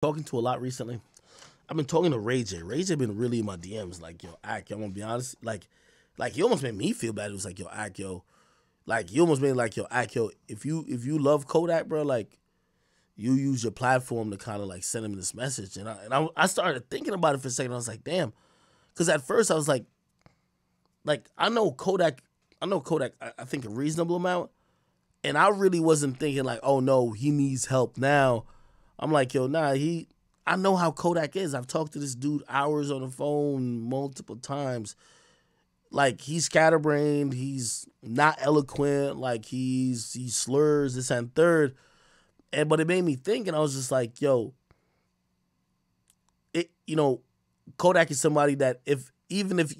talking to a lot recently. I've been talking to Ray J. Ray J been really in my DMs, like, yo, Ak, I'm gonna be honest, like he almost made me feel bad. It was like, yo, Ak, yo, like he almost made like, yo, Ak, yo, if you love Kodak, bro, like you use your platform to kind of like send him this message. And I started thinking about it for a second. I was like, damn, because at first I was like I know Kodak, I think a reasonable amount, and I really wasn't thinking like, oh no, he needs help now. I'm like, yo, nah, I know how Kodak is. I've talked to this dude hours on the phone multiple times. Like, he's scatterbrained. He's not eloquent. Like, he slurs this and third. But it made me think, and I was just like, yo, Kodak is somebody that even if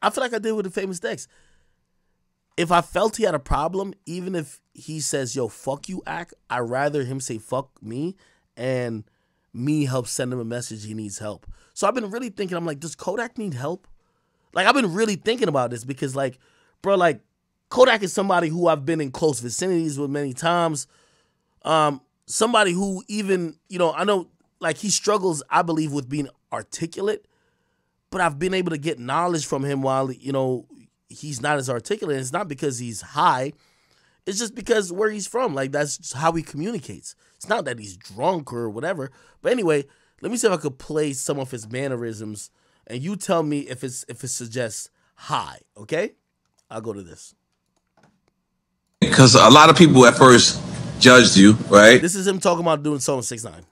I feel like I did with the Famous Dex. If I felt he had a problem, even if he says, yo, fuck you, Ak, I'd rather him say fuck me and me help send him a message he needs help. So I've been really thinking, I'm like, does Kodak need help? Like, I've been really thinking about this because, like, bro, like, Kodak is somebody who I've been in close vicinities with many times. Somebody who even, I know, like, he struggles, I believe, with being articulate, but I've been able to get knowledge from him while, he's not as articulate. And it's not because he's high. It's just because where he's from. Like, that's just how he communicates. It's not that he's drunk or whatever. But anyway, let me see if I could play some of his mannerisms, and you tell me if it suggests high, okay? I'll go to this. Because a lot of people at first judged you, right? This is him talking about doing song 6ix9ine.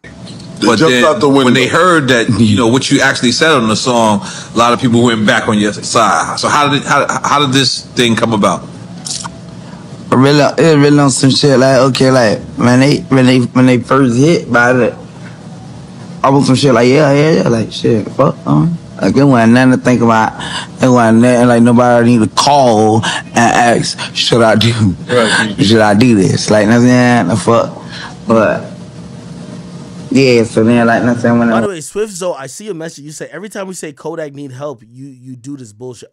But then when they heard that, what you actually said on the song, a lot of people went back on your side. So how did this thing come about? It really on some shit like, okay, like when they first hit by it, I was some shit like yeah, like shit, fuck like it wasn't nothing to think about. It wasn't nothing like nobody need to call and ask, should I do this? Like nothing, the fuck. But yeah, so then like nothing when by the way, Swift Zo, I see a message. You say every time we say Kodak need help, you do this bullshit.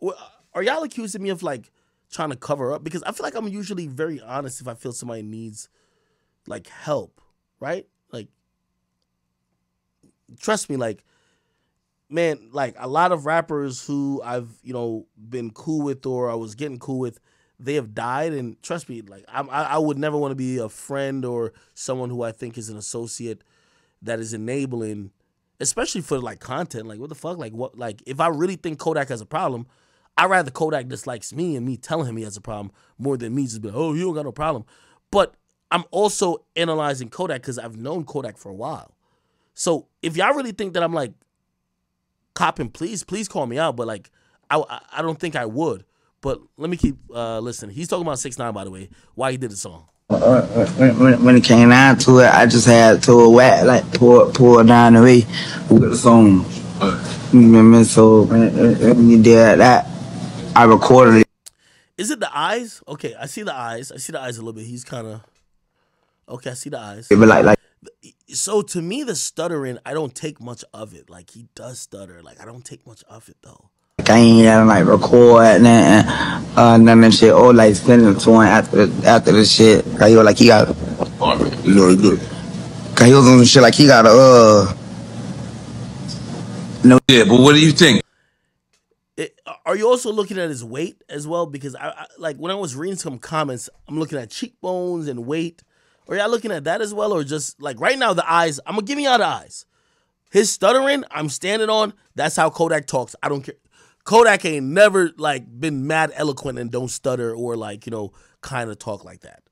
Are y'all accusing me of like trying to cover up? Because I feel like I'm usually very honest if I feel somebody needs like help, right? Like, trust me, like, man, like a lot of rappers who I've, been cool with or I was getting cool with, they have died. And trust me, like I would never want to be a friend or someone who I think is an associate that is enabling, especially for like content. Like, what the fuck? Like, what? Like, if I really think Kodak has a problem, I'd rather Kodak dislikes me and me telling him he has a problem more than me just be like, oh, you don't got no problem. But I'm also analyzing Kodak because I've known Kodak for a while. So if y'all really think that I'm like copping, please call me out. But like, I don't think I would. But let me keep listening. He's talking about 6ix9ine, by the way, why he did the song. When it came down to it, I just had to whack, like pour down the way with the song. So when you did that, I recorded it. Is it the eyes? Okay, I see the eyes. I see the eyes a little bit. He's kind of okay. I see the eyes. But like. So to me, the stuttering, I don't take much of it. Like, he does stutter. Like, I don't take much of it though. I ain't gotta like record none of shit or like send it to him after the shit. Cause he was like he got. You know he good. Cause he was on some shit like he got no. Yeah, but what do you think? Are you also looking at his weight as well? Because I like when I was reading some comments, I'm looking at cheekbones and weight. Are y'all looking at that as well, or just like right now the eyes? I'm gonna give y'all the eyes. His stuttering, I'm standing on. That's how Kodak talks. I don't care. Kodak ain't never like been mad eloquent and don't stutter or like kind of talk like that.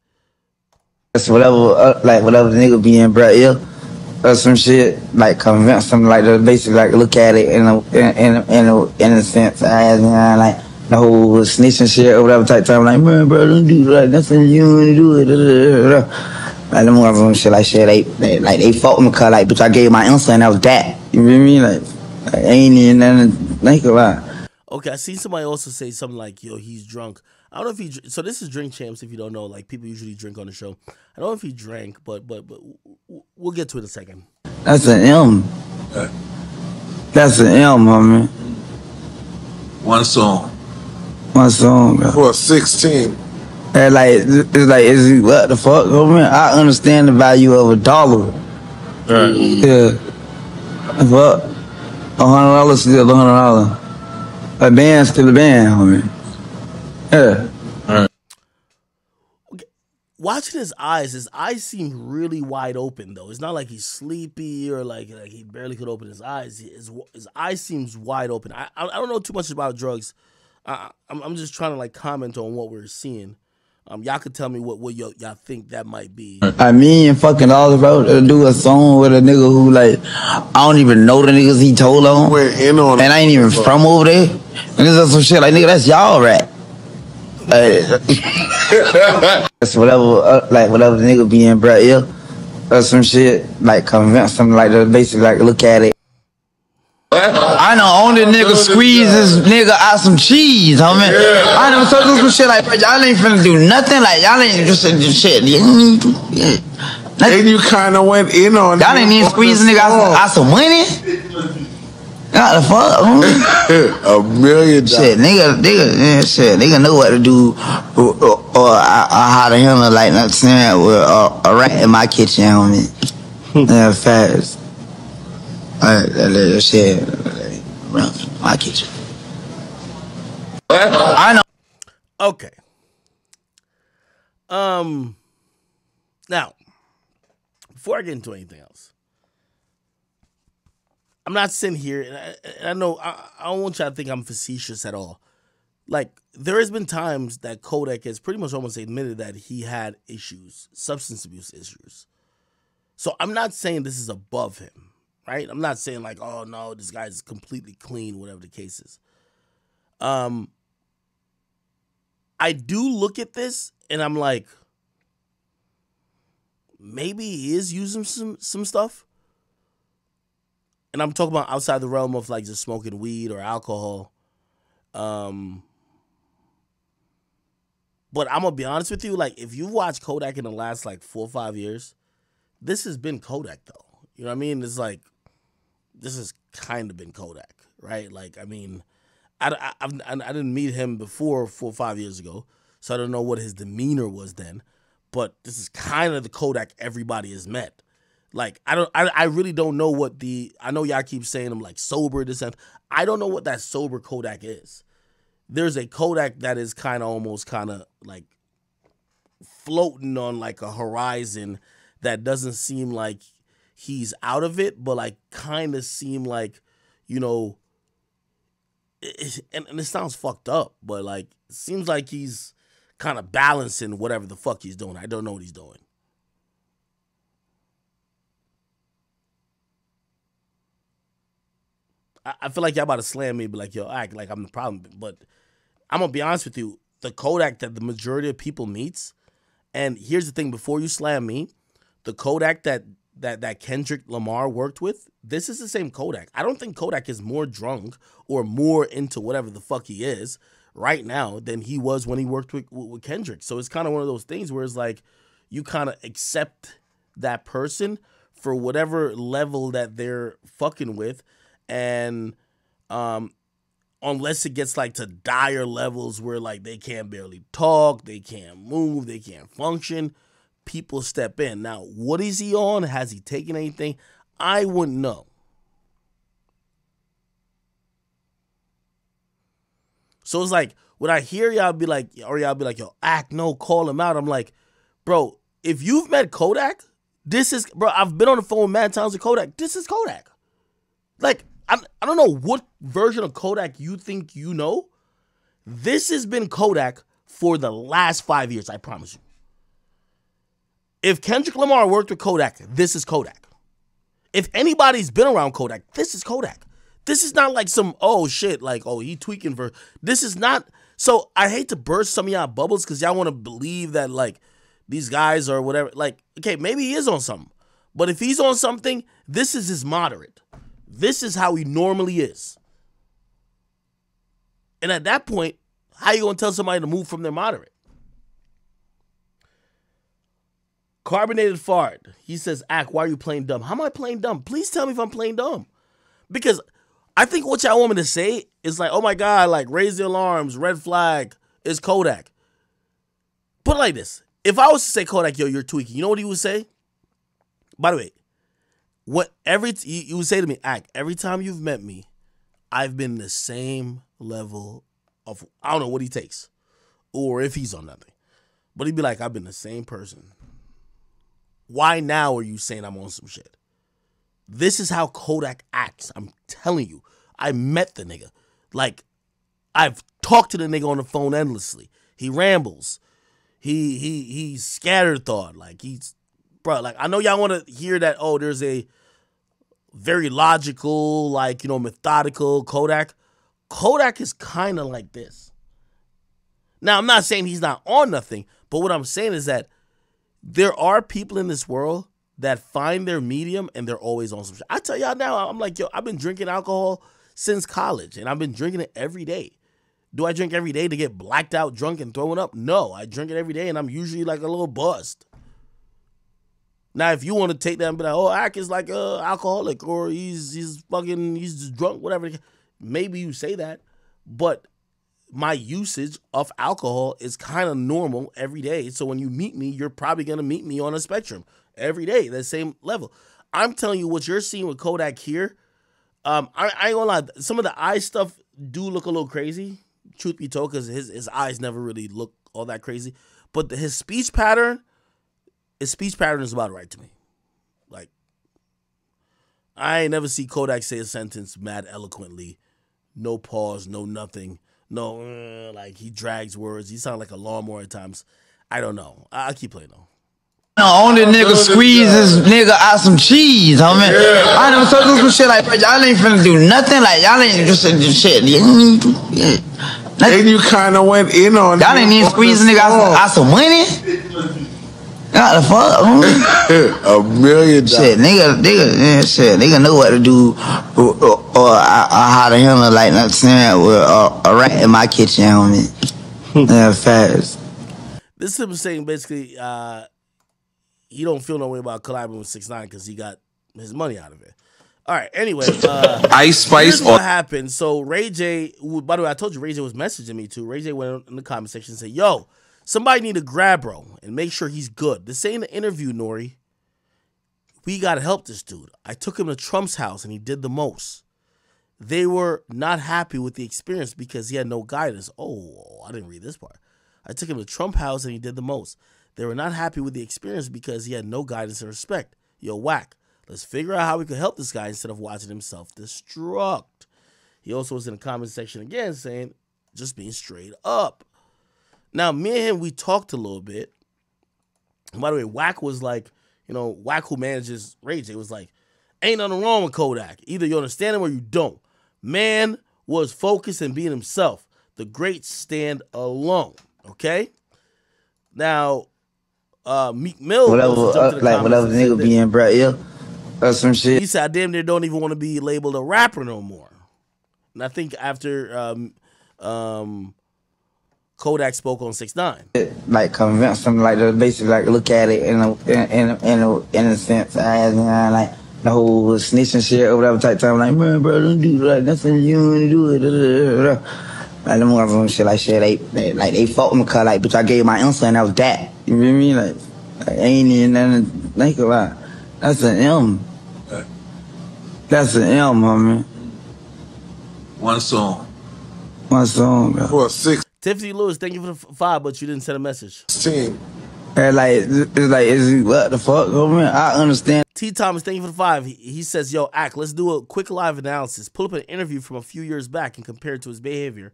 That's whatever the nigga be in, bro. Yeah, or some shit like convince them like to basically like look at it in a sense as like the whole snitching shit or whatever type time. Like, man, bro, don't do that. That's what you want to do. Like them motherfuckers shit like shit. They fought me cause like, bitch, I gave my answer and that was that. You know what I mean? Like I ain't even nothing to think about. Okay, I seen somebody also say something like, yo, he's drunk. I don't know if he... So this is Drink Champs, if you don't know. Like, people usually drink on the show. I don't know if he drank, but we'll get to it in a second. That's an M. That's an M, homie. One song. Bro. For 16. And like, it's like, what the fuck, homie? I understand the value of $1. Right. Yeah. What? $100 still $100. A band still a band, homie. Yeah. Watching his eyes seem really wide open though. It's not like he's sleepy or like he barely could open his eyes. His eyes seems wide open. I don't know too much about drugs. I'm just trying to like comment on what we're seeing. Y'all could tell me what y'all think that might be. I mean, fucking all about to do a song with a nigga who like I don't even know the niggas he told on. We're in on and I ain't even from over there. Niggas that's some shit like nigga, that's y'all rap. That's whatever, like whatever the nigga be in, bro, yeah, or some shit, like convince them, like to basically like look at it. I know only nigga squeeze this nigga out some cheese, homie. Yeah. I know so do some shit like, bro, y'all ain't finna do nothing, like y'all ain't just shit. And you kind of went in on y'all ain't even squeeze a nigga out some money. What the fuck? $1 million. Shit, nigga know what to do or how to handle like not saying with a rat in my kitchen, homie. Yeah, fast. That little shit around my kitchen. I know. Okay. Now, before I get into anything else, I'm not sitting here, and I know I don't want y'all to think I'm facetious at all. Like, there has been times that Kodak has pretty much almost admitted that he had issues, substance abuse issues. So I'm not saying this is above him, right? I'm not saying like, oh no, this guy's completely clean, whatever the case is. I do look at this and I'm like, maybe he is using some stuff. And I'm talking about outside the realm of like just smoking weed or alcohol. But I'm gonna be honest with you, like if you watch Kodak in the last like 4 or 5 years, this has been Kodak though. You know what I mean? It's like this has kind of been Kodak, right? Like I mean, I didn't meet him before 4 or 5 years ago, so I don't know what his demeanor was then. But this is kind of the Kodak everybody has met. Like I really don't know what I know y'all keep saying I'm like sober this and I don't know what that sober Kodak is. There's a Kodak that is kind of almost kind of like floating on like a horizon that doesn't seem like he's out of it, but like kind of seem like, you know, and it sounds fucked up, but like it seems like he's kind of balancing whatever the fuck he's doing. I don't know what he's doing. I feel like y'all about to slam me, but like, yo, act like I'm the problem. But I'm going to be honest with you. The Kodak that the majority of people meets, and here's the thing, before you slam me, the Kodak that Kendrick Lamar worked with, this is the same Kodak. I don't think Kodak is more drunk or more into whatever the fuck he is right now than he was when he worked with Kendrick. So it's kind of one of those things where it's like you kind of accept that person for whatever level that they're fucking with. And unless it gets like to dire levels where like they can't barely talk, they can't move, they can't function, people step in. Now, what is he on? Has he taken anything? I wouldn't know. So it's like when I hear y'all be like, or y'all be like, yo, act no, call him out. I'm like, bro, if you've met Kodak, this is, bro, I've been on the phone mad times with Kodak. This is Kodak. Like, I don't know what version of Kodak you think you know. This has been Kodak for the last 5 years, I promise you. If Kendrick Lamar worked with Kodak, this is Kodak. If anybody's been around Kodak, this is Kodak. This is not like some, oh shit, like, oh, he tweaking for, this is not, so I hate to burst some of y'all bubbles because y'all want to believe that like these guys or whatever, like, okay, maybe he is on something. But if he's on something, this is his moderate. This is how he normally is. And at that point, how you going to tell somebody to move from their moderate? Carbonated Fart. He says, Ack, why are you playing dumb? How am I playing dumb? Please tell me if I'm playing dumb. Because I think what y'all want me to say is like, oh my God, like raise the alarms, red flag, is Kodak. Put it like this. If I was to say Kodak, yo, you're tweaking, you know what he would say? By the way, What you would say to me, Act, every time you've met me, I've been the same level of, I don't know what he takes or if he's on nothing. But he'd be like, I've been the same person. Why now are you saying I'm on some shit? This is how Kodak acts. I'm telling you. I met the nigga. Like, I've talked to the nigga on the phone endlessly. He rambles. He's scattered thought. Like, bro, like, I know y'all want to hear that, oh, there's a very logical, like, you know, methodical Kodak. Kodak is kind of like this. Now, I'm not saying he's not on nothing, but what I'm saying is that there are people in this world that find their medium and they're always on some shit. I tell y'all now, I'm like, yo, I've been drinking alcohol since college and I've been drinking it every day. Do I drink every day to get blacked out, drunk, and throwing up? No, I drink it every day and I'm usually like a little buzzed. Now, if you want to take that and be like, oh, Ak is like a alcoholic or he's just drunk, whatever, maybe you say that, but my usage of alcohol is kind of normal every day. So when you meet me, you're probably going to meet me on a spectrum every day, that same level. I'm telling you what you're seeing with Kodak here. I ain't gonna lie. Some of the eye stuff do look a little crazy, truth be told, because his eyes never really look all that crazy. But his speech pattern is about right to me. Like, I ain't never see Kodak say a sentence mad eloquently. No pause, no nothing. No, like he drags words. He sounds like a lawnmower at times. I don't know. I'll keep playing though. No, only nigga squeeze this nigga out some cheese, homie. Yeah. I never told you some shit like, bro, y'all ain't finna do nothing. Like, y'all ain't just do shit. And you kind of went in on y'all ain't even squeeze a nigga out some money. What the fuck, homie? $1 million. Shit, nigga know what to do or how to handle, like, not saying, with a rat in my kitchen, homie. Yeah, fast. This is him saying basically, he don't feel no way about collabing with 6ix9ine because he got his money out of it. All right, anyway. Ice Spice. What happened? So Ray J, by the way, I told you Ray J was messaging me too. Ray J went in the comment section and said, yo, somebody need to grab bro and make sure he's good. This ain't an interview, Nori. We got to help this dude. I took him to Trump's house and he did the most. They were not happy with the experience because he had no guidance. Oh, I didn't read this part. I took him to Trump's house and he did the most. They were not happy with the experience because he had no guidance and respect. Yo, whack. Let's figure out how we could help this guy instead of watching him self-destruct. He also was in the comment section again saying, just being straight up. Now, me and him, we talked a little bit. And by the way, Wack was like, you know, Wack who manages Ray J was like, ain't nothing wrong with Kodak. Either you understand him or you don't. Man was focused and being himself. The great stand alone. Okay? Now, Meek Mill. Whatever nigga being bro, ill or some shit. He said, I damn near don't even want to be labeled a rapper no more. And I think after Kodak spoke on 6ix9ine. Like convince them, like to basically like look at it in a sense as like the whole snitching shit or whatever type time. Like, man, bro, don't do that. Nothing you want to do it. Like them motherfuckers shit like shit. They fought me because like, bitch, I gave my answer and that was that. You feel me? Like ain't even nothing to think about. That's an M. That's an M, homie. One song, bro. For 6. Tiffany Lewis, thank you for the 5, but you didn't send a message. 16. And like, it's like, what the fuck, homie? I understand. T. Thomas, thank you for the 5. He says, yo, Ak, let's do a quick live analysis. Pull up an interview from a few years back and compare it to his behavior,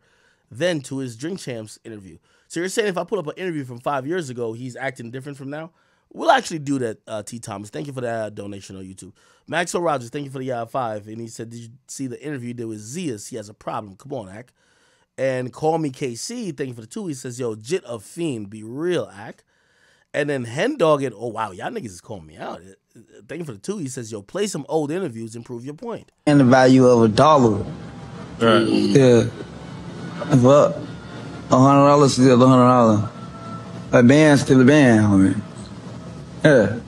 then to his Drink Champs interview. So you're saying if I pull up an interview from 5 years ago, he's acting different from now? We'll actually do that, T. Thomas. Thank you for that donation on YouTube. Maxwell Rogers, thank you for the 5. And he said, did you see the interview he did with Zias? He has a problem. Come on, Ak. And Call Me KC, thank you for the 2. He says, yo, Jit of Fiend, be real, Ak. And then Hen Dog, oh, wow, y'all niggas is calling me out. Thank you for the 2. He says, yo, play some old interviews and prove your point. And the value of $1. Right. Yeah. What? $100 still $100. A band still a band, homie. Yeah.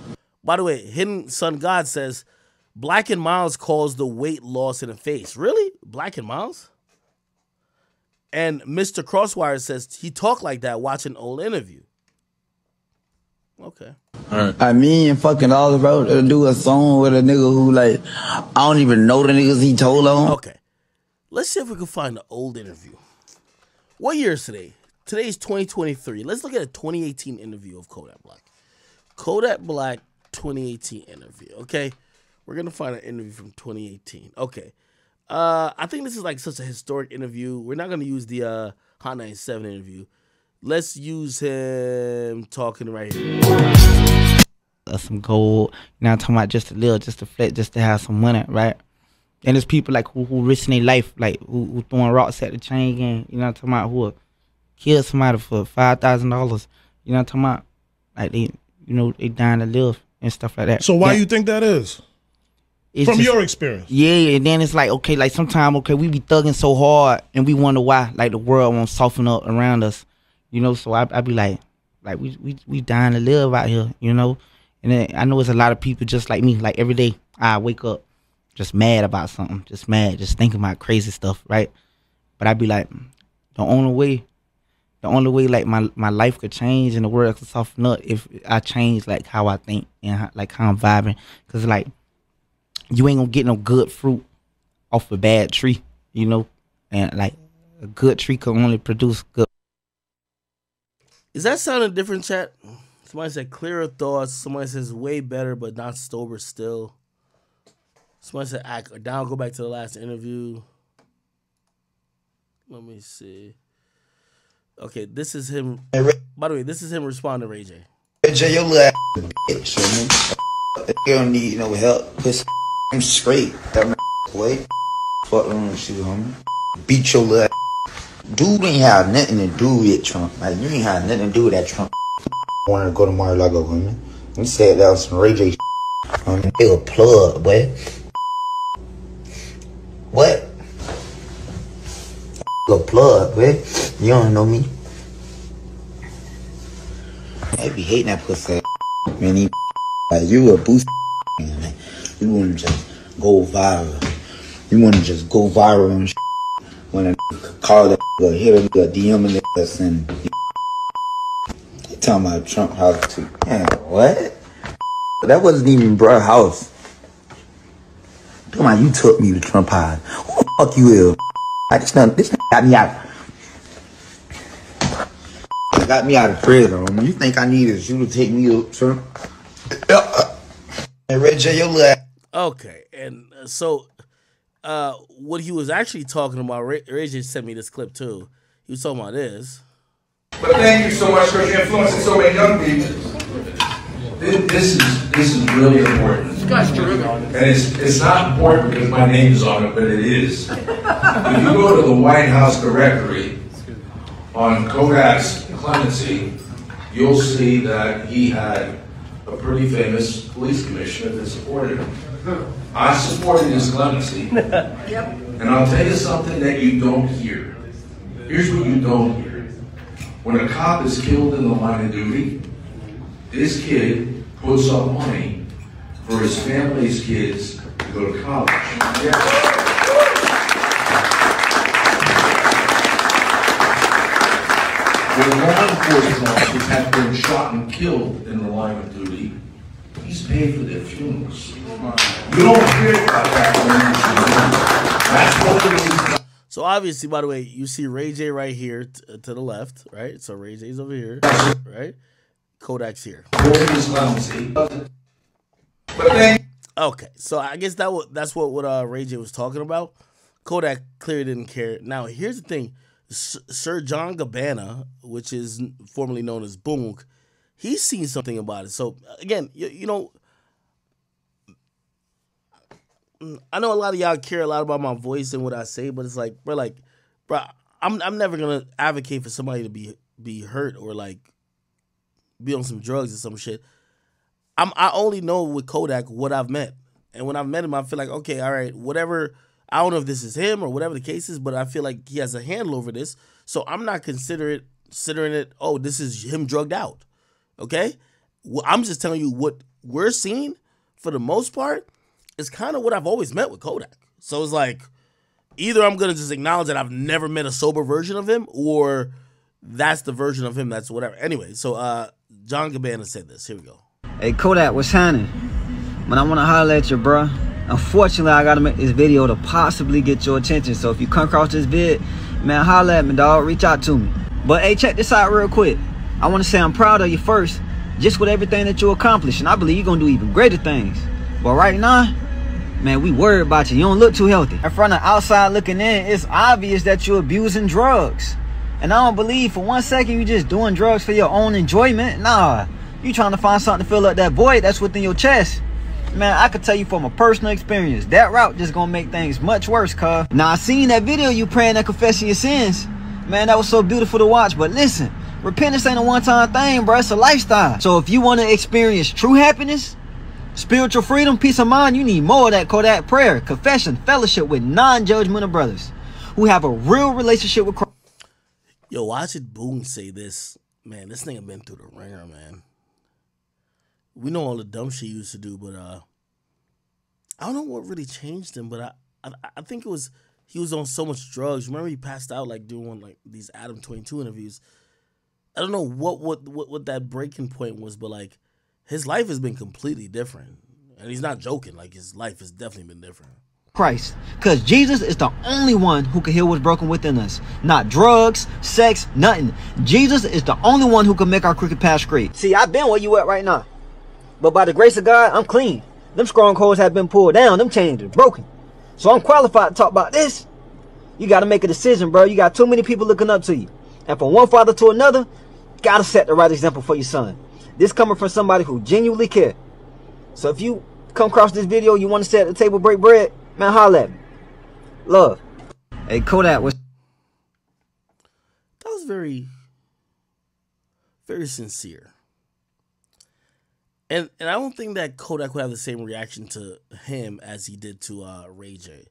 By the way, Hidden Sun God says, Black and Miles calls the weight loss in the face. Really? Black and Miles? And Mr. Crosswire says he talked like that watching old interview. Okay. I mean, fucking all bro, to do a song with a nigga who like I don't even know the niggas he told on. Okay. Let's see if we can find an old interview. What year is today? Today's 2023. Let's look at a 2018 interview of Kodak Black. Kodak Black 2018 interview. Okay. We're gonna find an interview from 2018. Okay. I think this is like such a historic interview. We're not gonna use the Hot 97 interview. Let's use him talking right here. Some gold, you know what I'm talking about, just a little, just to flex, just to have some money, right? And there's people like who risking their life, like who throwing rocks at the chain gang, you know what I'm talking about, who will kill somebody for $5,000, you know what I'm talking about? Like they dying to live and stuff like that. So why you think that is? From just, your experience? Yeah, and then it's like, okay, like sometimes, okay, we be thugging so hard and we wonder why, like the world won't soften up around us, you know, so I be like we dying to live out here, you know? And then I know it's a lot of people just like me, like every day I wake up just mad about something, just mad, just thinking about crazy stuff, right? But I be like, the only way like my life could change and the world could soften up if I change like how I think and how I'm vibing. Cause like you ain't gonna get no good fruit off a bad tree, you know? And like a good tree can only produce good. Is that sounding different, chat? Somebody said clearer thoughts. Somebody says way better, but not sober still. Somebody said act down. Go back to the last interview. Let me see. Okay, this is him. By the way, this is him responding to Ray J. Ray J, your little ass bitch, man. You don't need no help. I'm straight. That boy. Fuck wrong with you, homie. Beat your little ass. Dude ain't have nothing to do with Trump. Like, you ain't have nothing to do with that Trump. Wanted to go to Mar-a-Lago, homie. We said that was some Ray J. Homie, it was a plug, boy. What? A plug, boy. You don't know me. I be hating that pussy. Man, he like you a boost. Man. You wanna just go viral. You wanna just go viral and when a call that hit a DM and that and you talking about Trump house too. Man, what? That wasn't even bruh house. Come on, you took me to Trump house. Who the fuck you is? This got me out. Got me out of prison. You think I needed you to take me to Trump? Hey, Ray J, your little ass. Okay, and so what he was actually talking about, Ray J sent me this clip too. He was talking about this. But thank you so much for influencing so many young people. This is really important. And it's not important because my name is on it, but it is. If you go to the White House directory on Kodak's clemency, you'll see that he had a pretty famous police commissioner that supported him. I supported his clemency, and I'll tell you something that you don't hear. Here's what you don't hear. When a cop is killed in the line of duty, this kid puts up money for his family's kids to go to college. When law enforcement officers have been shot and killed in the line of duty, he's paid for their funerals. You don't hear about that. That's what it is. So obviously, by the way, you see Ray J right here to the left, right? So Ray J's over here, right? Kodak's here. Okay, so I guess that's what Ray J was talking about. Kodak clearly didn't care. Now, here's the thing. Sir John Gabbana, which is formerly known as Boomk, he's seen something about it. So, again, you know, I know a lot of y'all care a lot about my voice and what I say, but it's like, bro, I'm never going to advocate for somebody to be hurt or, like, be on some drugs or some shit. I only know with Kodak what I've met. And when I've met him, I feel like, okay, all right, whatever. I don't know if this is him or whatever the case is, but I feel like he has a handle over this. So I'm not considering it, oh, this is him drugged out. Okay? Well, I'm just telling you what we're seeing for the most part is kind of what I've always met with Kodak. So it's like, either I'm going to just acknowledge that I've never met a sober version of him, or that's the version of him that's whatever. Anyway, so John Gabbana said this. Here we go. Hey, Kodak, what's happening? Man, I want to holler at you, bro. Unfortunately, I got to make this video to possibly get your attention. So if you come across this vid, man, holler at me, dog. Reach out to me. But, hey, check this out real quick. I want to say I'm proud of you first, just with everything that you accomplished. And I believe you're going to do even greater things. But right now, man, we worried about you. You don't look too healthy. And from the outside looking in, it's obvious that you're abusing drugs. And I don't believe for 1 second you just doing drugs for your own enjoyment. Nah, you trying to find something to fill up that void that's within your chest. Man, I could tell you from a personal experience, that route just gonna make things much worse, cuz. Now, I seen that video you praying and confessing your sins. Man, that was so beautiful to watch. But listen, repentance ain't a one-time thing, bro. It's a lifestyle. So if you want to experience true happiness, spiritual freedom, peace of mind, you need more of that Kodak prayer, confession, fellowship with non-judgmental brothers who have a real relationship with Christ. Yo, watch it Boone say this. Man, this nigga been through the ringer, man. We know all the dumb shit he used to do, but I don't know what really changed him, but I think it was he was on so much drugs. Remember he passed out like doing like these Adam 22 interviews. I don't know what that breaking point was, but like his life has been completely different. And he's not joking, like his life has definitely been different. Christ, because Jesus is the only one who can heal what's broken within us. Not drugs, sex, nothing. Jesus is the only one who can make our crooked path straight. See, I've been where you at right now. But by the grace of God, I'm clean. Them strongholds have been pulled down. Them chains are broken. So I'm qualified to talk about this. You got to make a decision, bro. You got too many people looking up to you. And from one father to another, you got to set the right example for your son. This coming from somebody who genuinely cares. So if you come across this video, you want to sit at the table, break bread, man, holla at me. Love. Hey, Kodak was... That was very, very sincere. And I don't think that Kodak would have the same reaction to him as he did to Ray J.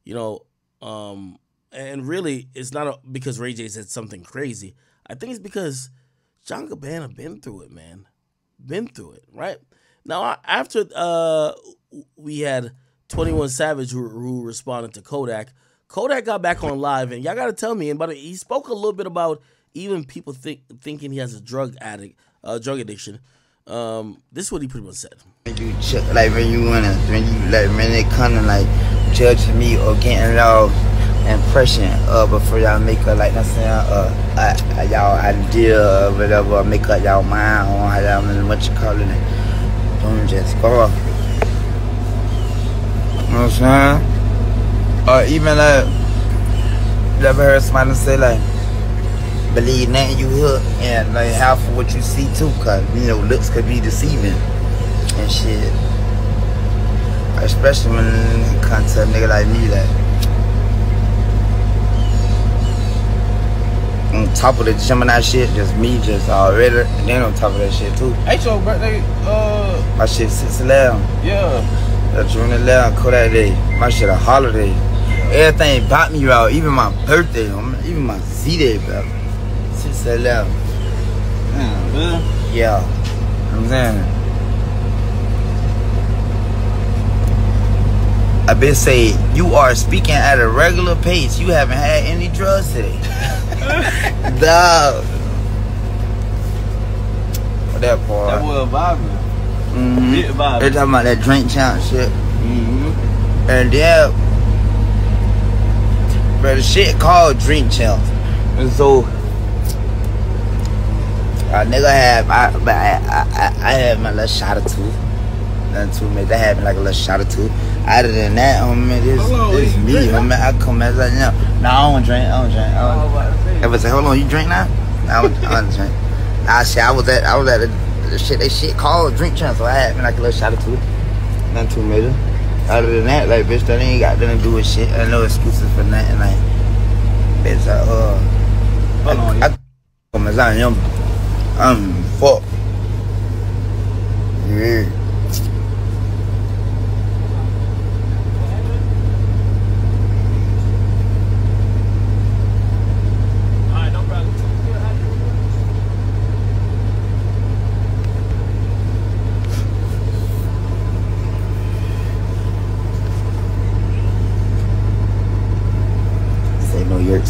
You know, and really, it's not because Ray J said something crazy. I think it's because John Gabbana been through it, man. Been through it, right? Now, after we had 21 Savage who responded to Kodak, Kodak got back on live, and y'all got to tell me, and he spoke a little bit about even people thinking he has a drug addiction. This is what he pretty much said. You check, like when they come to like judging me or getting y'all impression before y'all make up like that's saying y'all idea or whatever, make up y'all mind on how y'all what you calling it. Don't just go off. You know what I'm saying? Or even you ever heard somebody say like, believe nothing you hear and like half of what you see too, cause you know looks could be deceiving and shit. Especially when it comes to a nigga like me, like on top of the Gemini shit, just me, just already, and then on top of that shit too. Hey, your birthday? My shit 6/11. Yeah. That's June 11, Kodak Day. My shit a holiday. Everything about me out, even my birthday, even my Z-Day, bro. 6/11. Yeah. Yeah. I'm saying. I been say you are speaking at a regular pace. You haven't had any drugs today. Dog. What that part? That was vibing. Mm-hmm. They're talking about that drink challenge shit. Mm-hmm. And then, bro, the shit called drink challenge. And so, a nigga had, I had my little shot or two. Nothing too much. That happened like a little shot or two. Other than that, this me. I come as I know. No, I don't drink. Ever say, hold on, you drink now? I don't drink. I said I was at the shit called drink challenge. So I had like a little shot or two. Nothing too major. Other than that, like bitch, that ain't got nothing to do with shit. I no excuses for nothing. Like bitch, hold on. I come as I am. I'm fuck. Yeah.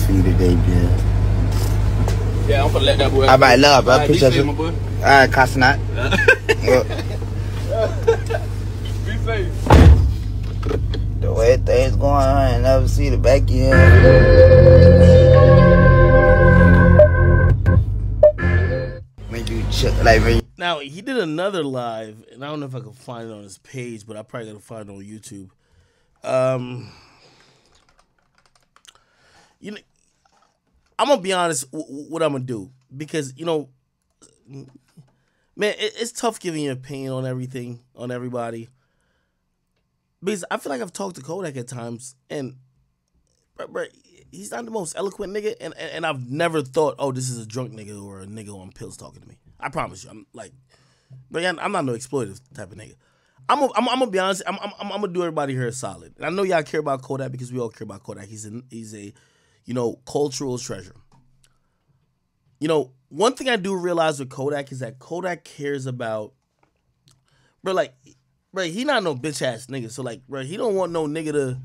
For you today, man. Yeah, I'm gonna let that boy. I might love, bro. Appreciate you, my boy. Alright, Casanat. Be safe. The way things going on, I never see the back end. When you check, like when you Now he did another live, and I don't know if I can find it on his page, but I probably gotta find it on YouTube. You know, I'm gonna be honest. What I'm gonna do, because man, it's tough giving your opinion on everything, on everybody. Because I feel like I've talked to Kodak at times, and bro, he's not the most eloquent nigga, and I've never thought, oh, this is a drunk nigga or a nigga on pills talking to me. I promise you, I'm like, but yeah, I'm not no exploitive type of nigga. I'm gonna be honest. I'm gonna do everybody here a solid, and I know y'all care about Kodak because we all care about Kodak. He's a cultural treasure. One thing I do realize with Kodak is that Kodak cares about, bro, he not no bitch ass nigga. So like, bro, he don't want no nigga to,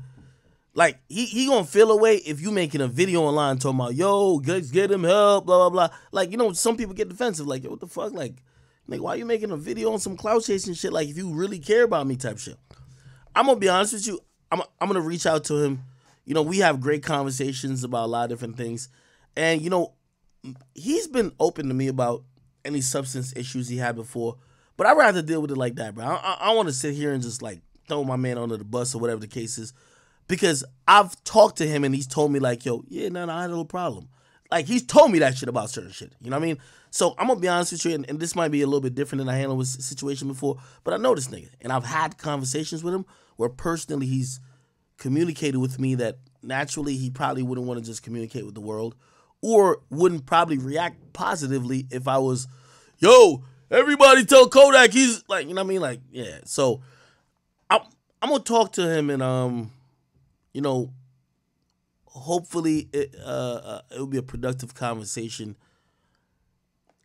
like, he gonna feel away if you making a video online talking about, yo, get him help, blah, blah, blah. Like, some people get defensive. Like, yo, what the fuck? Like, nigga, why you making a video on some clout chasing shit? Like, if you really care about me type shit. I'm gonna be honest with you. I'm gonna reach out to him. We have great conversations about a lot of different things. And, he's been open to me about any substance issues he had before. But I'd rather deal with it like that, bro. I want to sit here and just, like, throw my man under the bus or whatever the case is. Because I've talked to him and he's told me, like, yo, yeah, no, I had a little problem. Like, he's told me that shit about certain shit. You know what I mean? So I'm going to be honest with you, and this might be a little bit different than I handled with the situation before, but I know this nigga. And I've had conversations with him where personally he's communicated with me that naturally he probably wouldn't want to just communicate with the world, or wouldn't probably react positively if I was, yo, everybody tell Kodak he's, like, you know what I mean? Like, yeah. So I'm going to talk to him and, hopefully it'll be a productive conversation.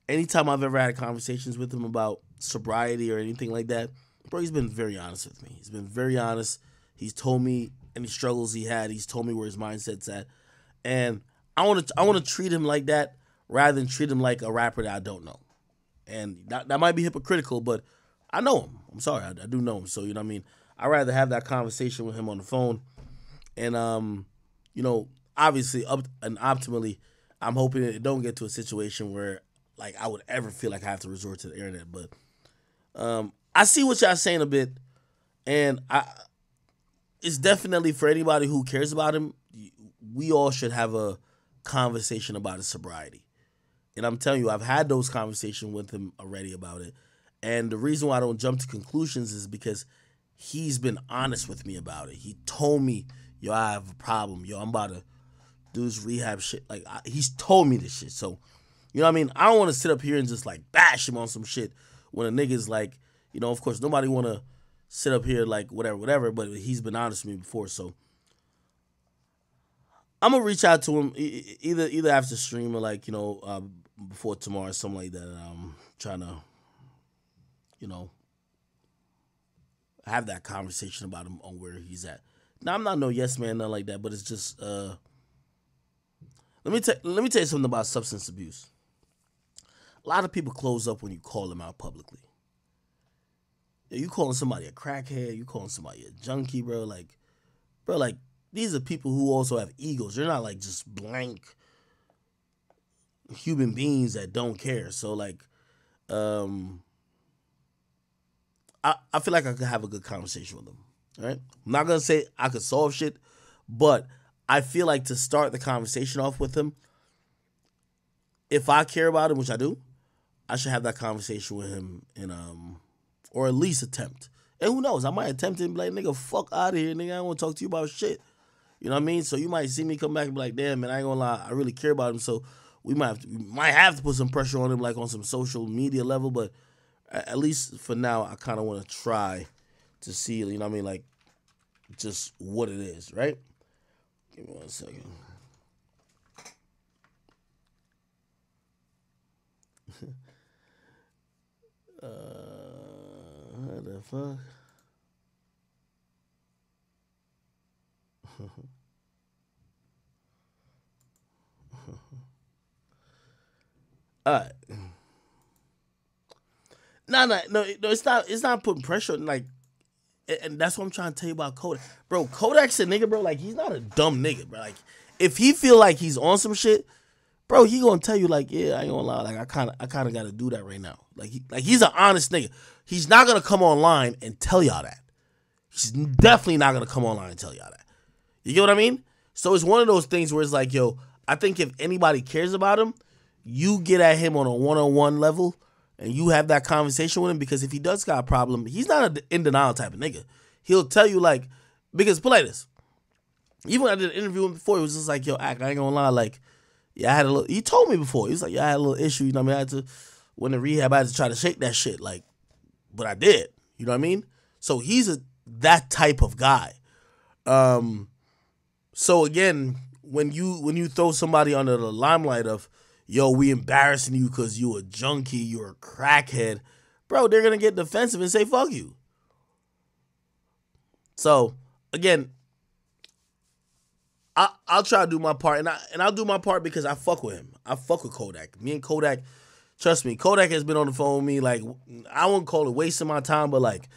Anytime I've ever had conversations with him about sobriety or anything like that, bro, he's been very honest with me. He's been very honest. He's told me any struggles he had. He's told me where his mindset's at. And I want to treat him like that rather than treat him like a rapper that I don't know. And that might be hypocritical, but I know him. I'm sorry, I do know him. So, you know what I mean? I'd rather have that conversation with him on the phone. And, obviously, optimally, I'm hoping it don't get to a situation where, like, I would ever feel like I have to resort to the internet. But I see what y'all saying a bit. And it's definitely, for anybody who cares about him, we all should have a conversation about his sobriety. And I'm telling you, I've had those conversations with him already about it. And the reason why I don't jump to conclusions is because he's been honest with me about it. He told me, yo, I have a problem. Yo, I'm about to do this rehab shit. Like, he's told me this shit. So, you know what I mean? I don't want to sit up here and just, like, bash him on some shit when a nigga's like, of course, nobody want to sit up here like whatever, but he's been honest with me before. So I'm going to reach out to him either after stream or, like, before tomorrow or something like that. I'm trying to, have that conversation about him on where he's at. Now, I'm not no yes man, nothing like that, but it's just, let me tell you something about substance abuse. A lot of people close up when you call them out publicly. You calling somebody a crackhead, you calling somebody a junkie, bro. Like, these are people who also have egos. They're not, like, just blank human beings that don't care. So, like, I feel like I could have a good conversation with them. Right? I'm not gonna say I could solve shit, but I feel like to start the conversation off with him, if I care about him, which I do, I should have that conversation with him and or at least attempt. And who knows, I might attempt it and be like, nigga, fuck out of here, nigga. I don't want to talk to you about shit. You know what I mean? So you might see me come back and be like, damn, man, I ain't gonna lie, I really care about him. So we might have to put some pressure on him, like on some social media level, but at least for now, I kind of want to try to see, you know what I mean, like, just what it is, right? Give me 1 second. What the fuck? All right. No, it's not. It's not putting pressure on, like, and that's what I'm trying to tell you about Kodak, bro. Kodak's a nigga, bro. Like, he's not a dumb nigga, bro. Like, if he feel like he's on some shit, bro, he gonna tell you like, yeah, I ain't gonna lie, like I kind of got to do that right now. Like, he's an honest nigga. He's not gonna come online and tell y'all that. He's definitely not gonna come online and tell y'all that. You get what I mean? So it's one of those things where it's like, yo, I think if anybody cares about him, you get at him on a one-on-one level. And you have that conversation with him, because if he does got a problem, he's not an in denial type of nigga. He'll tell you, like, because play this. Even when I did an interview with him before, he was just like, yo, I ain't gonna lie, like, yeah, I had a little, he told me before, he was like, yeah, I had a little issue, you know what I mean? I had to, when in rehab, I had to try to shake that shit, like, but I did, you know what I mean? So he's that type of guy. So again, when you throw somebody under the limelight of, yo, we embarrassing you because you a junkie, you're a crackhead, bro, they're going to get defensive and say, fuck you. So, again, I'll try to do my part, and I'll do my part because I fuck with him. I fuck with Kodak. Me and Kodak, trust me, Kodak has been on the phone with me, like, I won't call it wasting my time, but, like,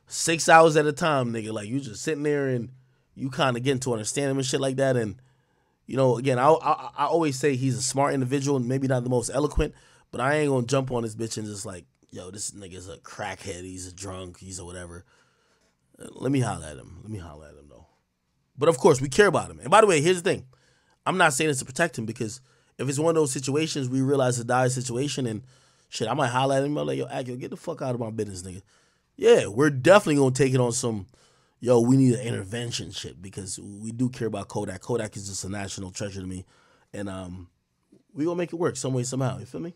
6 hours at a time, nigga. Like, you just sitting there and you kind of getting to understand him and shit like that, and you know, again, I always say he's a smart individual and maybe not the most eloquent, but I ain't gonna jump on this bitch and just like, yo, this nigga's a crackhead, he's a drunk, he's a whatever. Let me holler at him. Though. But of course, we care about him. And by the way, here's the thing. I'm not saying this to protect him, because if it's one of those situations we realize it's a dire situation and shit, I might holler at him. I'm like, yo, Akio, get the fuck out of my business, nigga. Yeah, we're definitely gonna take it on some, yo, we need an intervention shit, because we do care about Kodak. Kodak is just a national treasure to me. And we gonna make it work some way, somehow. You feel me?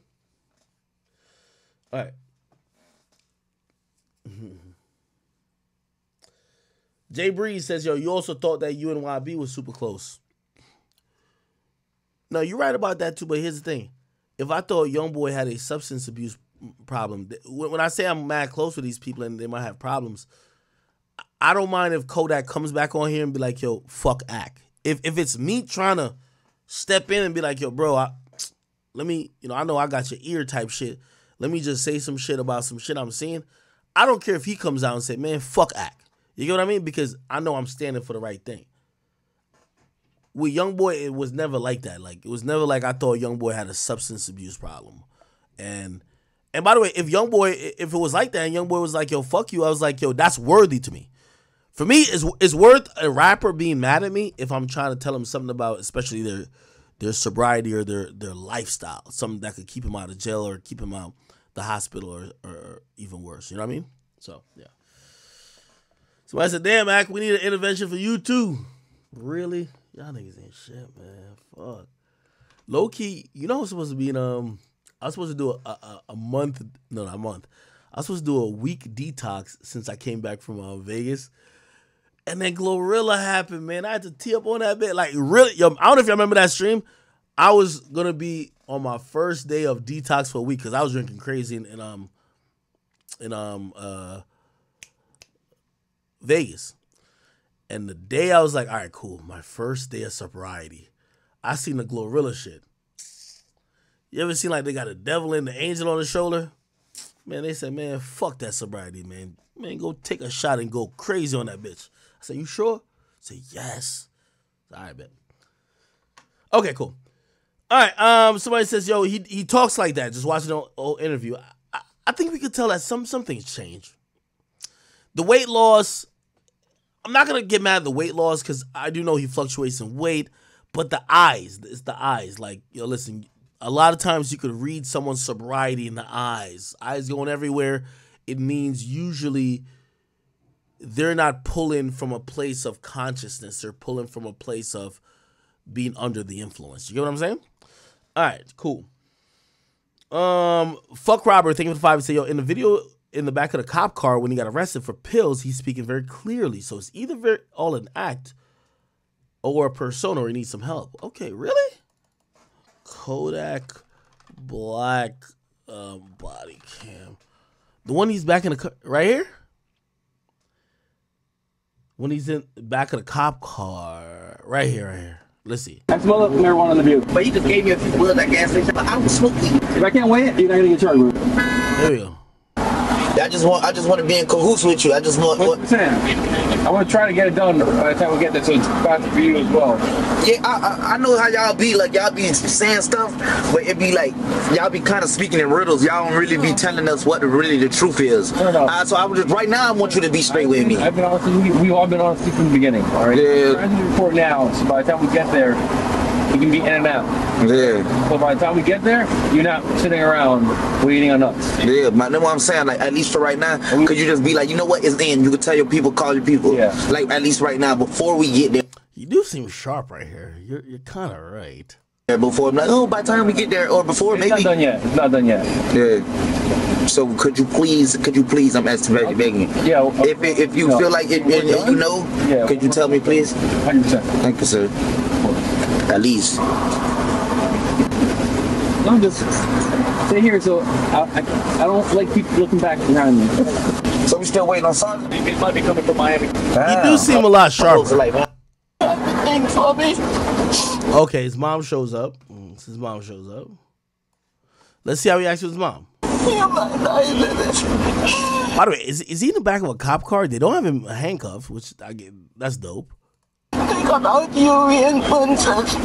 All right. Jay Breeze says, yo, you also thought that you and YB was super close. No, you're right about that too, but here's the thing. If I thought YoungBoy had a substance abuse problem, when I say I'm mad close with these people and they might have problems, I don't mind if Kodak comes back on here and be like, yo, fuck Ak. If it's me trying to step in and be like, yo, bro, let me, you know, I know I got your ear type shit. Let me just say some shit about some shit I'm seeing. I don't care if he comes out and say, man, fuck Ak. You get what I mean? Because I know I'm standing for the right thing. With YoungBoy, it was never like that. Like, it was never like I thought YoungBoy had a substance abuse problem. And by the way, if it was like that and YoungBoy was like, yo, fuck you, I was like, yo, that's worthy to me. For me, it's worth a rapper being mad at me if I'm trying to tell him something about, especially their sobriety or their lifestyle, something that could keep him out of jail or keep him out the hospital or even worse. You know what I mean? So, yeah. So I said, damn, Ak, we need an intervention for you too. Really? Y'all niggas ain't shit, man. Fuck. Low key, you know I'm supposed to be in, I was supposed to do a month, no, not a month. I was supposed to do a week detox since I came back from Vegas. And then Glorilla happened, man. I had to tee up on that bit. Like, really, yo, I don't know if y'all remember that stream. I was going to be on my first day of detox for a week because I was drinking crazy in Vegas. And the day I was like, all right, cool, my first day of sobriety, I seen the Glorilla shit. You ever seen like they got a devil and the angel on the shoulder? Man, they said, man, fuck that sobriety, man. Man, go take a shot and go crazy on that bitch. I said, you sure? I said, yes. All right, bet. Okay, cool. All right, somebody says, yo, he talks like that. Just watching the old interview. I think we could tell that some things changed. The weight loss, I'm not going to get mad at the weight loss because I do know he fluctuates in weight, but the eyes, it's the eyes. Like, yo, listen, a lot of times you could read someone's sobriety in the eyes. Eyes going everywhere. It means usually they're not pulling from a place of consciousness. They're pulling from a place of being under the influence. You get what I'm saying? All right, cool. Fuck Robert, thank you for the 5. Say, yo, in the video in the back of the cop car when he got arrested for pills, he's speaking very clearly. So it's either all an act or a persona or he needs some help. Okay, really? Kodak Black body cam. The one he's back in the car, right here? When he's in the back of the cop car. Right here. Let's see. I smell up marijuana on the view. But you just gave me a few bullets at that gas station. I don't smoke weed. If I can't weigh it, you're not going to get charged with it. There we go. I just want to be in cahoots with you. I just want. I want to try to get it done by the time we get there, so it's faster for you as well. Yeah, I know how y'all be. Like, y'all be saying stuff, but it be like, y'all be kind of speaking in riddles. Y'all don't really be telling us what really the truth is. No. So I was just, right now, I want you to be straight with me. I've been honest with you. We've all been honest from the beginning, all right? Yeah. We're trying to report now, so by the time we get there, we can be in and out. Yeah. So by the time we get there, you're not sitting around waiting on us. Yeah, man, that's what I'm saying. Like, at least for right now, could you just be like, you know what, it's in. You can tell your people, call your people. Yeah. Like, at least right now, before we get there. You do seem sharp right here. You're kind of right. Before I'm like, oh, by the time we get there, or before It's maybe. not done yet. It's not done yet. Yeah. So could you please, I'm asking, begging you. Yeah. If you feel like it, and you know, yeah, could you tell me, please? 100%. Thank you, sir. At least. I'm just stay here, so I don't like people looking back behind me. So we still waiting on Sergeant? It might be coming from Miami. You do seem a lot sharper. Like, Okay, his mom shows up. His mom shows up. Let's see how he acts with his mom. By the way, is he in the back of a cop car? They don't have him handcuffed, which I get. That's dope. Think about you and Princess.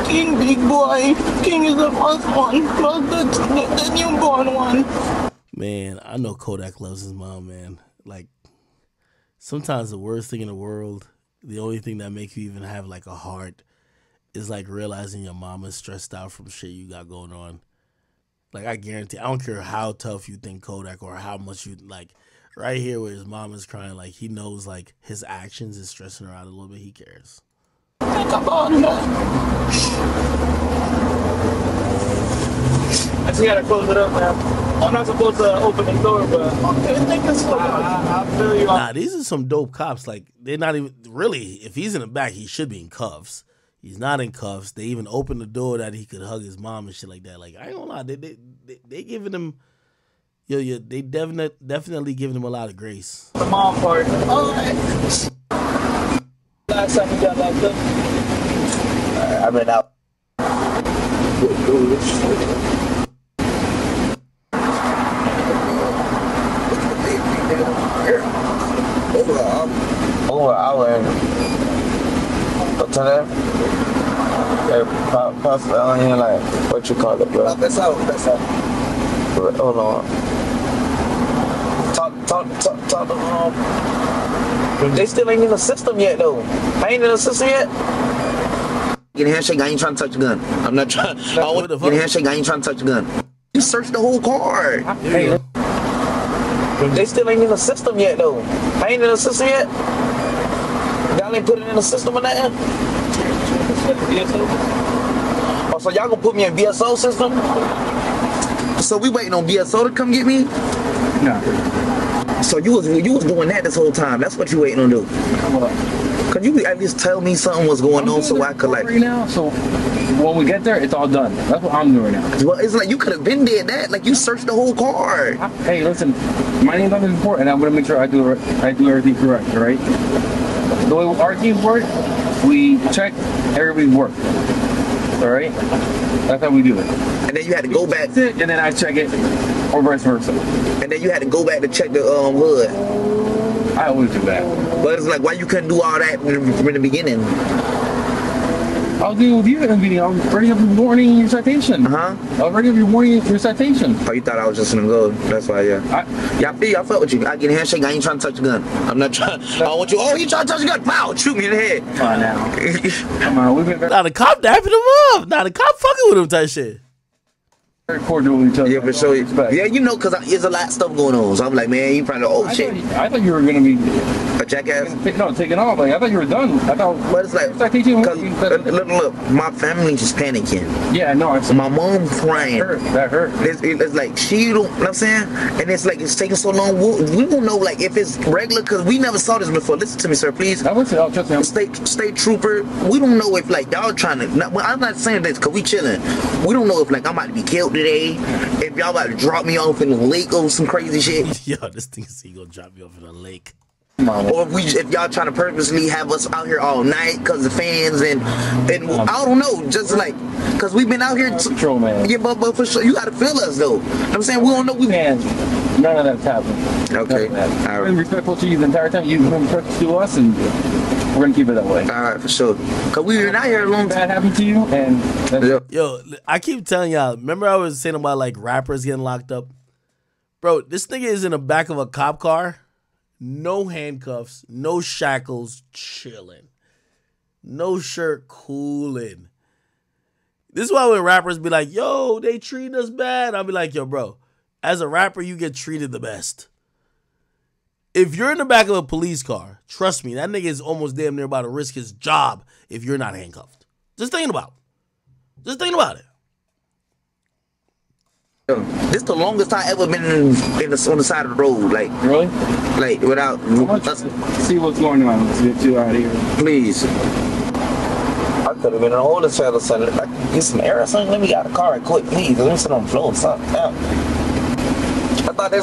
King, big boy. King is the first one, not the newborn one. Man, I know Kodak loves his mom, man. Like, sometimes the worst thing in the world, the only thing that makes you even have like a heart, is like realizing your mama's stressed out from shit you got going on. Like, I guarantee, I don't care how tough you think Kodak or how much you, like, right here where his mom is crying, like, he knows, like, his actions is stressing her out a little bit. He cares. Think about that. I just gotta close it up, man. I'm not supposed to open the door, but Okay, think it's I feel you. Nah, these are some dope cops. Like, they're not even, really, if he's in the back, he should be in cuffs. He's not in cuffs. They even opened the door that he could hug his mom and shit like that. Like, I ain't gonna lie, they giving him, they definitely giving him a lot of grace. The mom part. alright. Last time we got locked up. I mean, out. Over an hour and up to that. Yeah, possibly on here, like, what you call it, bro? That's out. Hold on. Talk to they still ain't in the system yet, though. I ain't in the system yet. Get a handshake, I ain't trying to touch the gun. I'm not trying. I want to get a handshake, I ain't trying to touch the gun. You searched the whole car. Hey, They still ain't in the system yet, though. I ain't in the system yet. Y'all ain't put it in the system or nothing? Oh, so y'all gonna put me in BSO system? So we waiting on BSO to come get me? no. So you was doing that this whole time. That's what you waiting on, do? Could you at least tell me something was going on so I could, like, right now, so when we get there, it's all done. That's what I'm doing now. well, it's like you could have been did that. Like, you searched the whole car. Hey, listen, my name's on this report, and I'm gonna make sure I do everything correct. All right. The way our teams work, we check everybody's work. All right. That's how we do it. And then you had to go back. And then I check it, or vice versa. And then you had to go back to check the hood. I always do that. But it's like, why you couldn't do all that from the beginning? I'll do with you in the meeting. I'll bring up your warning and your citation. I'll bring up your warning and your citation. Oh, you thought I was just gonna go? That's why, yeah. I felt with you. I get a handshake. I ain't trying to touch the gun. I'm not trying. I don't want you. Oh, you trying to touch the gun? Pow! Shoot me in the head. Come on now. Come on. We've been very, Nah, the cop dapping him up. Nah, the cop fucking with him type shit. very cordial with each other. Yeah, for sure. Yeah, you know, because there's a lot of stuff going on. So I'm like, man, you probably, oh, shit. I thought you were gonna be A jackass? no taking off. Like I thought you were done. I thought. But it's like, citation. look, my family's just panicking. Yeah, no. My mom crying. That hurt. It's like, she don't, you know what I'm saying? And it's like, it's taking so long. We won't know, like, if it's regular, because we never saw this before. Listen to me, sir, please. I listen. Oh, trust me. State trooper, we don't know if, like, y'all trying to, I'm not saying this because we chilling. We don't know if, like, I'm about to be killed today. If y'all about to drop me off in the lake or some crazy shit. Yo, this thing is he gonna drop me off in a lake. Or if y'all trying to purposely have us out here all night because the fans and I don't know, just like, because we've been out here. Control, man. Yeah, but for sure, you gotta feel us though. I'm saying we don't know. Fans. None of that's happened. Okay. I've been respectful to you the entire time. You've been respectful to us, and we're gonna keep it that way. All right, for sure. Cause we were not here a long time. Bad happened to you, and yo, I keep telling y'all. Remember, I was saying about like rappers getting locked up, bro. This nigga is in the back of a cop car, no handcuffs, no shackles, chilling, no shirt, cooling. This is why when rappers be like, "Yo, they treat us bad," I'll be like, "Yo, bro, as a rapper, you get treated the best." If you're in the back of a police car, trust me, that nigga is almost damn near about to risk his job if you're not handcuffed. Just thinking about it. Just thinking about it. This is the longest I ever been on the side of the road. Like, really? Like, without... see what's going on. Let's get you out of here. Please. I could have been an older fella, son. Like, get some air or something. Let me get out of the car quick, please. Let me sit on the floor or something. Yeah. I thought they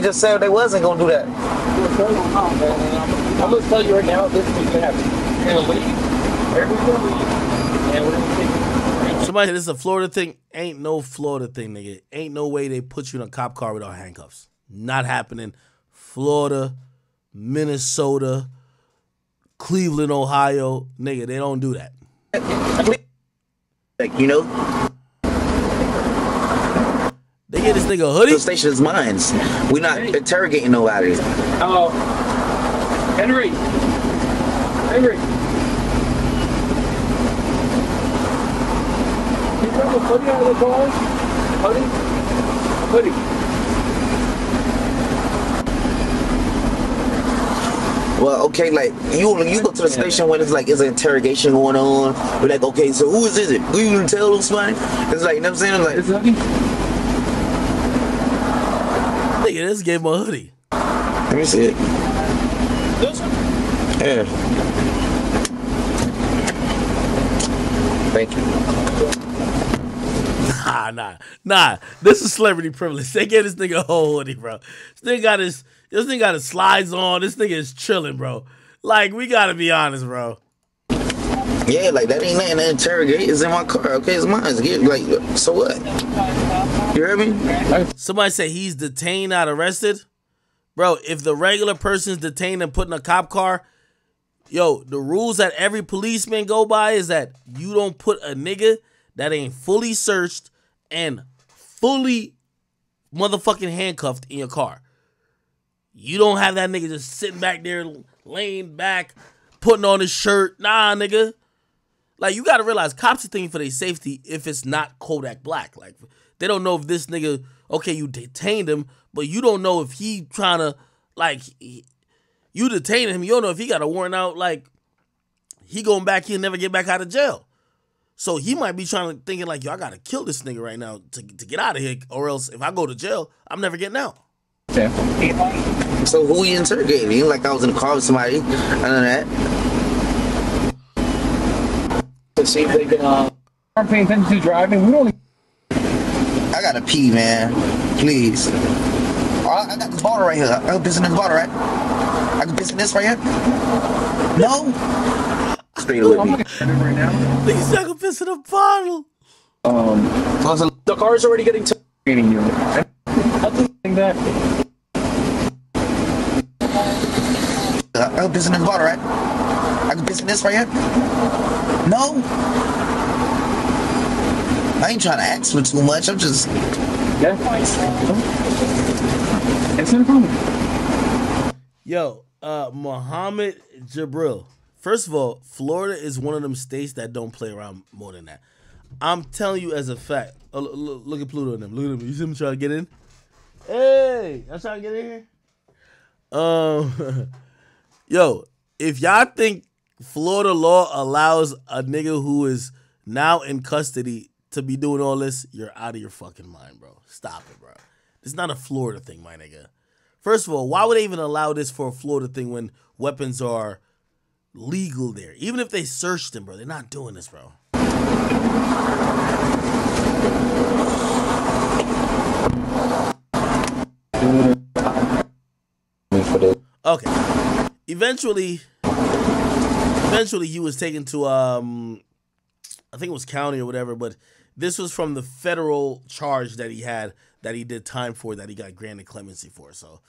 just said they wasn't gonna do that. I'm gonna tell you right now, this is what's gonna happen. You're gonna leave, everybody's gonna leave, and we're gonna take. Somebody said this is a Florida thing. Ain't no Florida thing, nigga. Ain't no way they put you in a cop car without handcuffs. Not happening. Florida, Minnesota, Cleveland, Ohio, nigga, they don't do that. Like, you know? They get this nigga a hoodie? The station is mine. We're not interrogating nobody. Oh, Henry. Can you grab a hoodie out of the car? Hoodie. Well, okay, like, you go to the station when it's like, it's an interrogation going on. We're like, okay, so who is it? Who you gonna tell them somebody? It's like, you know what I'm saying? Like, nigga, this gave him a hoodie. Let me see it. Yeah. Thank you. Nah. This is celebrity privilege. They gave this nigga a whole hoodie, bro. This nigga got his slides on. This nigga is chilling, bro. Like, we gotta be honest, bro. Yeah, like, that ain't nothing to interrogate. It's in my car. Okay, it's mine. Like, so what? You hear me? Somebody say he's detained, not arrested. Bro, if the regular person's detained and put in a cop car, yo, the rules that every policeman go by is that you don't put a nigga that ain't fully searched and fully motherfucking handcuffed in your car. You don't have that nigga just sitting back there, laying back, putting on his shirt. Nah, nigga. Like, you gotta realize cops are thinking for their safety if it's not Kodak Black. Like, they don't know if this nigga, okay, you detained him, but you don't know if he trying to, like, you detained him, you don't know if he got a warrant out, like, he going back, he'll never get back out of jail. So he might be thinking like, yo, I gotta kill this nigga right now to get out of here, or else if I go to jail, I'm never getting out. So who you interrogating? You like I was in the car with somebody, none of that. To see if they can, aren't paying attention to driving. We don't. I gotta pee, man. Please. I got this bottle right here. I can piss in this bottle, right? I can piss in this right here? No? Straight with me. Right now. Please, I can piss in a bottle. The car's already getting to you. I think that. I can piss in this bottle, right? I can piss in this right here? No? I ain't trying to ask for too much. I'm just... Yeah. It's no problem. Yo, Muhammad Jabril. First of all, Florida is one of them states that don't play around more than that. I'm telling you as a fact. Oh, look at Pluto and them. Look at them. You see them trying to get in? Hey, y'all trying to get in here? Yo, if y'all think Florida law allows a nigga who is now in custody to be doing all this, you're out of your fucking mind, bro. Stop it, bro. It's not a Florida thing, my nigga. First of all, why would they even allow this for a Florida thing when weapons are legal there? Even if they searched them, bro, they're not doing this, bro. Okay. Eventually he was taken to I think it was county or whatever, but This was from the federal charge that he had, that he did time for, that he got granted clemency for. So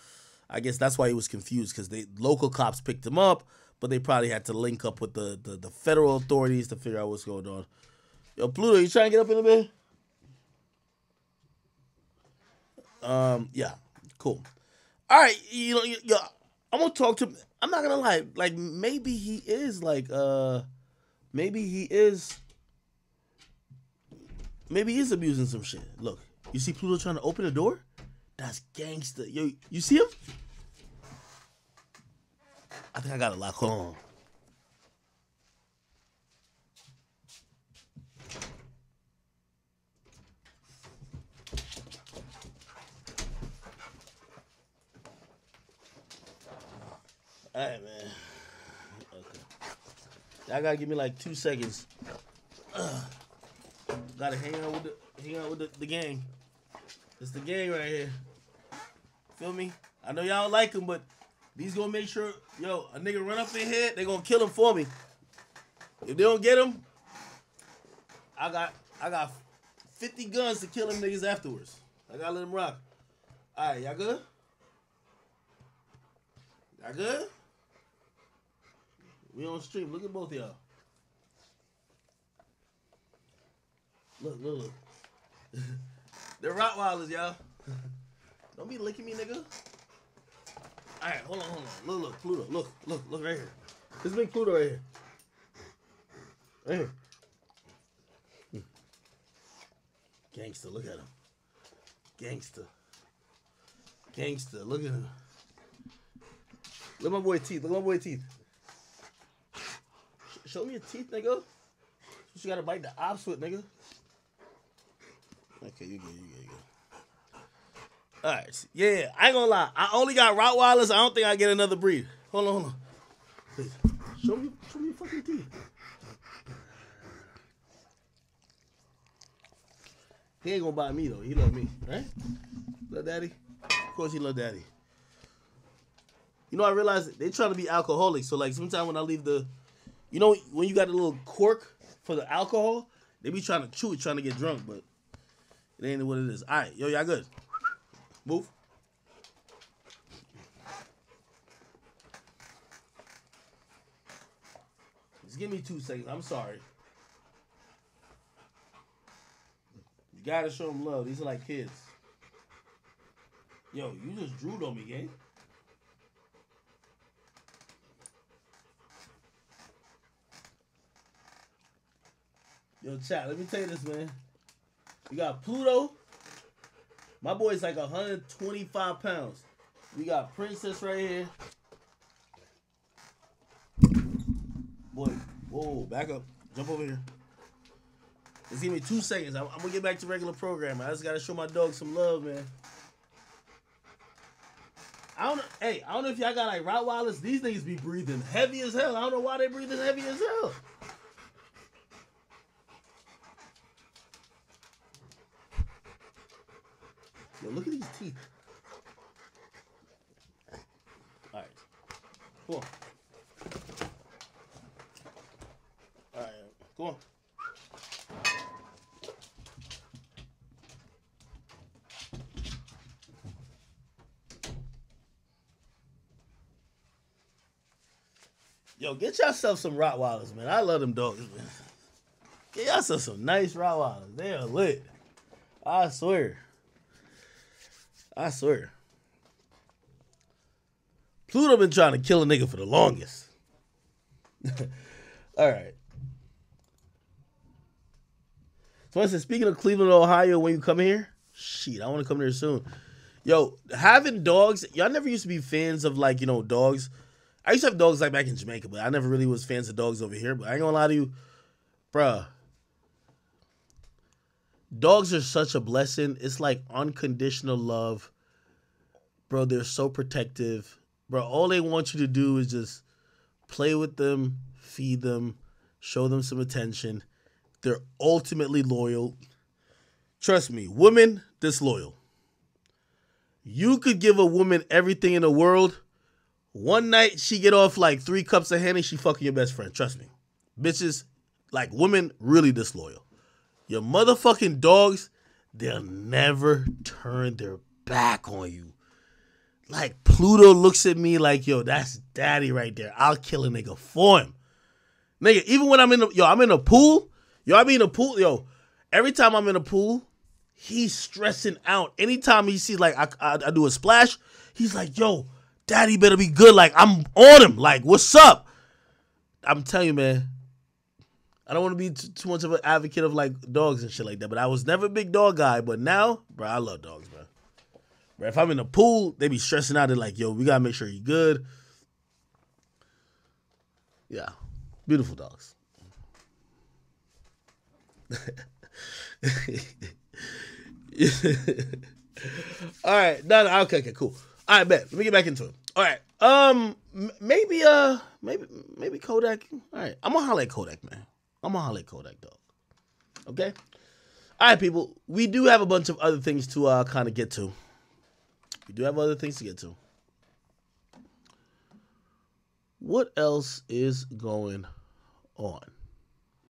I guess that's why he was confused, because the local cops picked him up, but they probably had to link up with the federal authorities to figure out what's going on. Yo, Pluto, you trying to get up in the bed? Yeah, cool. All right, yo, I'm gonna talk to him. I'm not gonna lie, like maybe he is abusing some shit. Look, you see Pluto trying to open the door? That's gangster. Yo, you see him? I think I got a lock. Hold on. All right, man. Okay. Y'all gotta give me like 2 seconds. Gotta hang out with the gang. It's the gang right here. Feel me? I know y'all don't like him, but these gonna make sure, yo, a nigga run up in here, they gonna kill him for me. If they don't get him, I got 50 guns to kill them niggas afterwards. I gotta let them rock. All right, y'all good? Y'all good? We on stream. Look at both of y'all. Look. They're Rottweilers, y'all. Don't be licking me, nigga. All right, hold on. Look, Pluto. Look right here. This big Pluto right here. Right here. Gangster, look at him. Gangster. Look at him. Look at my boy teeth. Show me your teeth, nigga. You gotta bite the ops with, nigga. Okay, you good. All right. Yeah, I ain't gonna lie. I only got Rottweilers. I don't think I get another breed. Hold on. Please. Show me your fucking teeth. He ain't gonna buy me, though. He love me, right? Love daddy? Of course he love daddy. You know, I realized they trying to be alcoholics. So, like, sometimes when I leave the... You know, when you got a little cork for the alcohol, they be trying to chew it, trying to get drunk, but it ain't what it is. All right, yo, y'all good? Move. Just give me 2 seconds. I'm sorry. You gotta show them love. These are like kids. Yo, you just drooed on me, gang. Yo, chat, let me tell you this, man. We got Pluto. My boy's like 125 pounds. We got Princess right here. Boy, whoa, back up. Jump over here. Just give me 2 seconds. I'm going to get back to regular programming. I just got to show my dog some love, man. I don't know if y'all got like Rottweilers. These niggas be breathing heavy as hell. I don't know why they breathing heavy as hell. Yo, look at these teeth. All right. Come on. All right. Come on. Yo, get yourself some Rottweilers, man. I love them dogs, man. Get yourself some nice Rottweilers. They are lit. I swear. Pluto been trying to kill a nigga for the longest. All right. So I said, speaking of Cleveland, Ohio, when you come here, shit, I want to come there soon. Yo, having dogs, y'all never used to be fans of, like, you know, dogs. I used to have dogs like back in Jamaica, but I never really was fans of dogs over here. But I ain't gonna lie to you, bruh. Dogs are such a blessing. It's like unconditional love. Bro, they're so protective. Bro, all they want you to do is just play with them, feed them, show them some attention. They're ultimately loyal. Trust me, women, disloyal. You could give a woman everything in the world. One night, she get off like 3 cups of Henny, she fucking your best friend. Trust me. Bitches, like women, really disloyal. Your motherfucking dogs, they'll never turn their back on you. Like, Pluto looks at me like, yo, that's daddy right there. I'll kill a nigga for him. Nigga, even when I'm in a pool. Yo, I be in a pool. Yo, every time I'm in a pool, he's stressing out. Anytime he sees, like, I do a splash, he's like, yo, daddy better be good. Like, I'm on him. Like, what's up? I'm telling you, man. I don't want to be too much of an advocate of, like, dogs and shit like that. But I was never a big dog guy. But now, bro, I love dogs, bro. Bro, if I'm in the pool, they be stressing out. They're like, yo, we got to make sure you're good. Yeah. Beautiful dogs. All right. No, okay, cool. All right, bet. Let me get back into it. All right. Maybe Kodak. All right. I'm gonna holler at Kodak, man. I'm gonna holler at Kodak, dog. Okay? All right, people. We do have a bunch of other things to kind of get to. What else is going on?